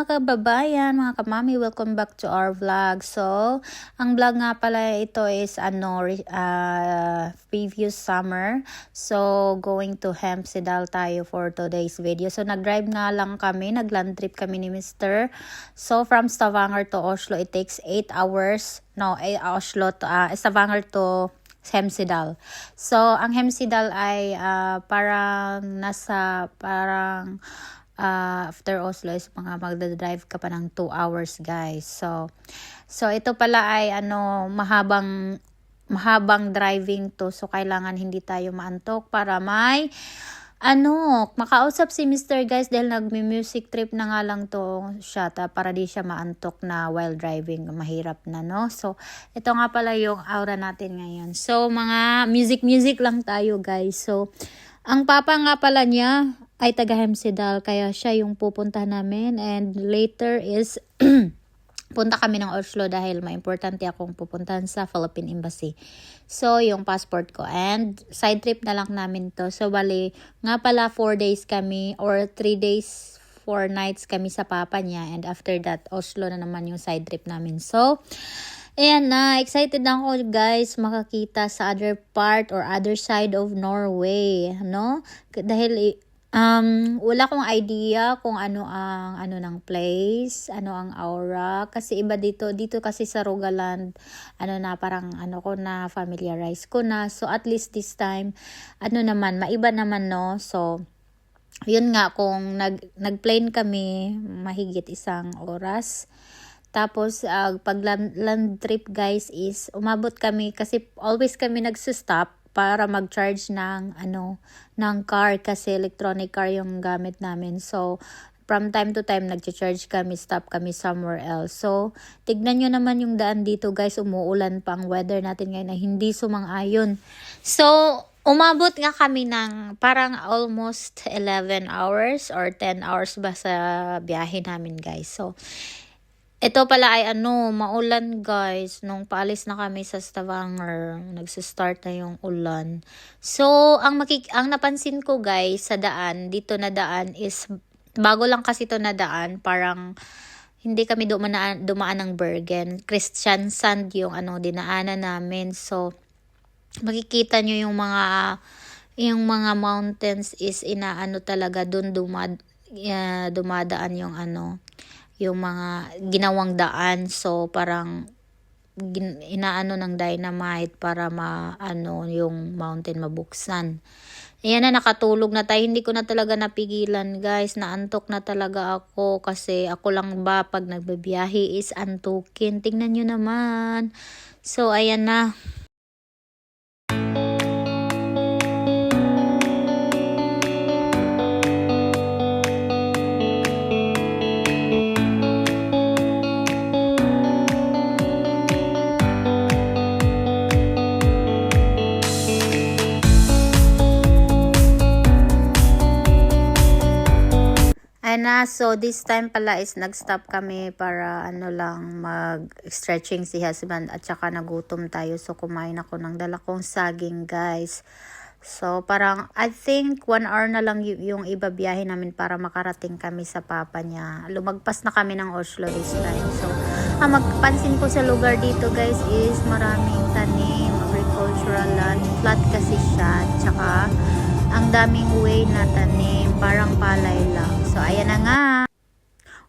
mga kababayan, mga kamami, welcome back to our vlog. So, ang vlog nga pala ito is previous summer. So, going to Hemsedal tayo for today's video. So, nag-drive nga lang kami, nag-land trip kami ni Mr. So, from Stavanger to Oslo, it takes 8 hours. No, Stavanger to Hemsedal. So, ang Hemsedal ay after Oslo is magdadrive ka pa ng 2 hours, guys. So ito pala ay mahabang driving to. So kailangan hindi tayo maantok para makausap si Mr. guys, dahil nagmi-music trip na nga lang to siya para di siya maantok na while driving. Mahirap na, no? So ito nga pala yung aura natin ngayon. So mga music lang tayo, guys. So ang papa nga pala niya ay taga Hemsedal, kaya siya yung pupunta namin, and later is punta kami ng Oslo dahil importante akong pupuntahan sa Philippine Embassy. So, yung passport ko, and side trip na lang namin to. So, bali, nga pala 4 days kami or 3 days 4 nights kami sa papa niya, and after that, Oslo na naman yung side trip namin. So, ayan na, excited na ako, guys, makakita sa other part or other side of Norway, no? Dahil wala akong idea kung ano ang ng place, ano ang aura, kasi iba dito kasi sa Rogaland, parang ko na familiarize ko na. So at least this time maiba naman, no? So yun nga, kung nag-plane kami mahigit 1 oras. Tapos pag land trip, guys, is umabot kami kasi always kami nagsi-stop para mag-charge ng car, kasi electronic car yung gamit namin. So from time to time nag-charge kami, stop kami somewhere else. So tignan nyo naman yung daan dito, guys, umuulan pa ang weather natin ngayon na hindi sumang-ayon. So umabot nga kami ng parang almost 11 hours or 10 hours ba sa biyahe namin, guys. So ito pala ay maulan, guys. Nung paalis na kami sa Stavanger, nagsistart na yung ulan. So, ang napansin ko, guys, sa daan, dito na daan is, bago lang kasi to na daan, parang hindi kami dumaan ng Bergen. Kristiansand yung dinaanan namin. So, makikita nyo yung mga mountains is talaga dun dumadaan yung mga ginawang daan. So parang ng dynamite para yung mountain mabuksan. Ayan na, nakatulog na tayo. Hindi ko na talaga napigilan, guys. Naantok na talaga ako kasi ako lang ba pag nagbabiyahe is antukin. Tingnan nyo naman. So ayan na. So this time pala is nag-stop kami para mag-stretching si husband, at saka nagutom tayo. So kumain ako ng dala kong saging, guys. So parang I think 1 hour na lang yung ibabiyahe namin para makarating kami sa papa niya. Lumagpas na kami ng Oslo this time. So ang magpansin ko sa lugar dito, guys, is maraming tanim, agricultural land, flat kasi siya, tsaka ang daming way na tanim, parang palay lang. So ayan na nga.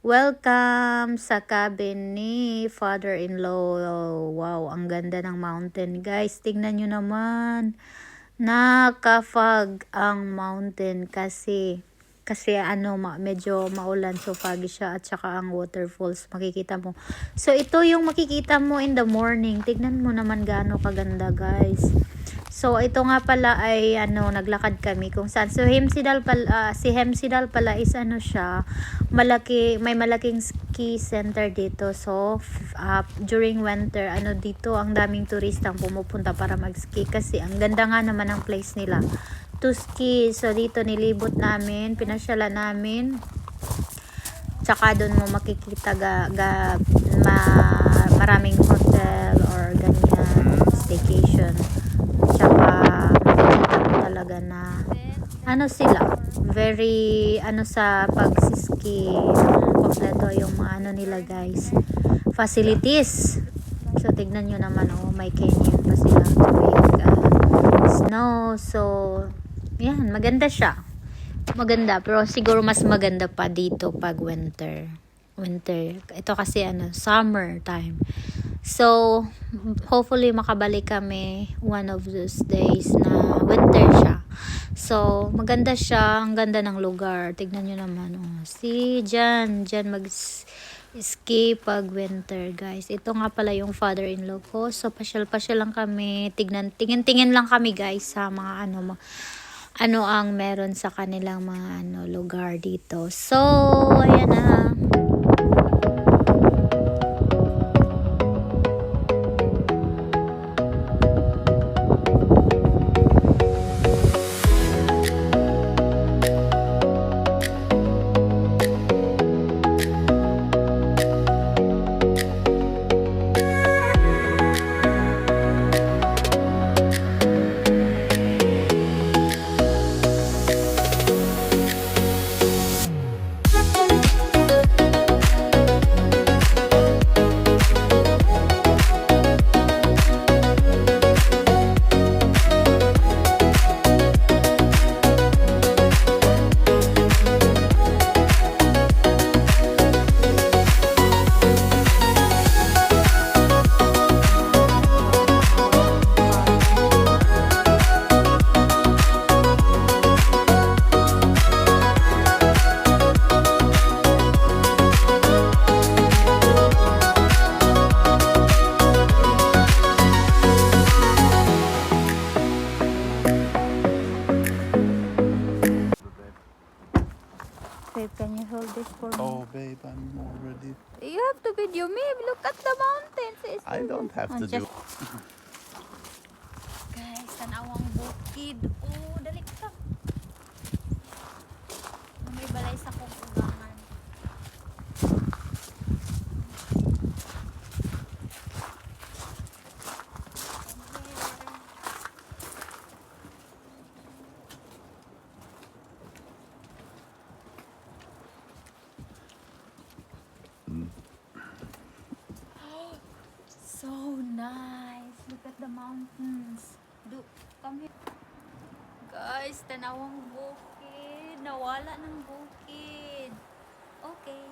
Welcome sa cabin ni father-in-law. Wow, ang ganda ng mountain, guys. Tingnan nyo naman. Naka-fog ang mountain kasi medyo maulan, so foggy siya, at saka ang waterfalls makikita mo. So ito yung makikita mo in the morning. Tignan mo naman gaano kaganda, guys. So ito nga pala ay naglakad kami kung saan. So Hemsedal pala, si Hemsedal pala is siya, may malaking ski center dito. So during winter dito ang daming turistang pumupunta para mag-ski kasi ang ganda nga naman ng place nila to ski. So dito nilibot namin, pinasyalan namin. Tsaka doon mo makikita maraming hotel or ganyan, staycation. Tsaka makikita mo talaga na sila very sa pagsiski, kompleto yung mga ano nila guys, facilities. So tignan nyo naman, oh, may canyon pa sila tuwing snow. So yan, maganda siya, maganda, pero siguro mas maganda pa dito pag winter. Ito kasi ano, summer time. So hopefully makabalik kami one of those days na winter siya. So maganda siya, ang ganda ng lugar. Tignan nyo naman, oh. See, dyan mag ski pag winter guys. Ito nga pala yung father-in-law ko. So pasyal lang kami, tingin lang kami guys sa mga ano ang meron sa kanilang mga lugar dito. So ayan na. Babe, can you hold this for me? Oh, babe, I'm already. You have to video me. Look at the mountains. I don't have to do. Guys, tanawang bukid. Oh, dali ka. May balay sa kong ugangan. So nice. Look at the mountains. Come here. Guys, tanawang bukid. Nawala ng bukid. Okay.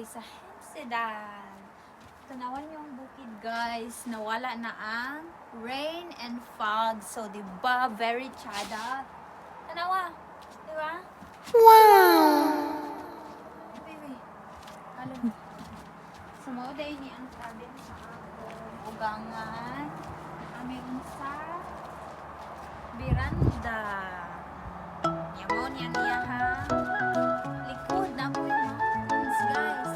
sa Hempstead. Tanawan yung bukid guys. Nawala na ang rain and fog. So, diba? Very chada. Tanawa. Diba? Wow! Baby. Alam. Sumauday ni ang cabin sa akong ugangan. Amin sa Miranda. Yamon yan niya ha. Likod na po yung mountains guys.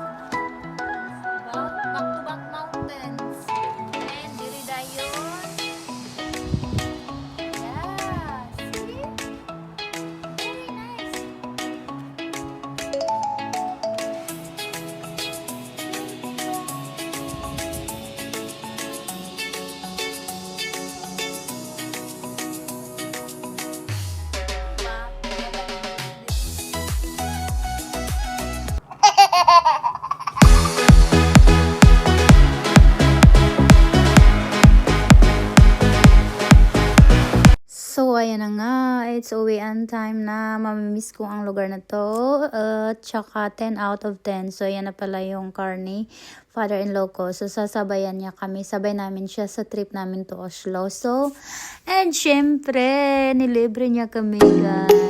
Diba? Back to back mountains. And diri dayon. Yeah. See? Very nice. So, ayan na nga. It's uwian time na. Mamimiss ko ang lugar na to. Tsaka 10 out of 10. So, ayan na pala yung car ni father-in-law ko. So, sasabayan niya kami. Sabay namin siya sa trip namin to Oslo. So, and syempre, nilibre niya kami, guys.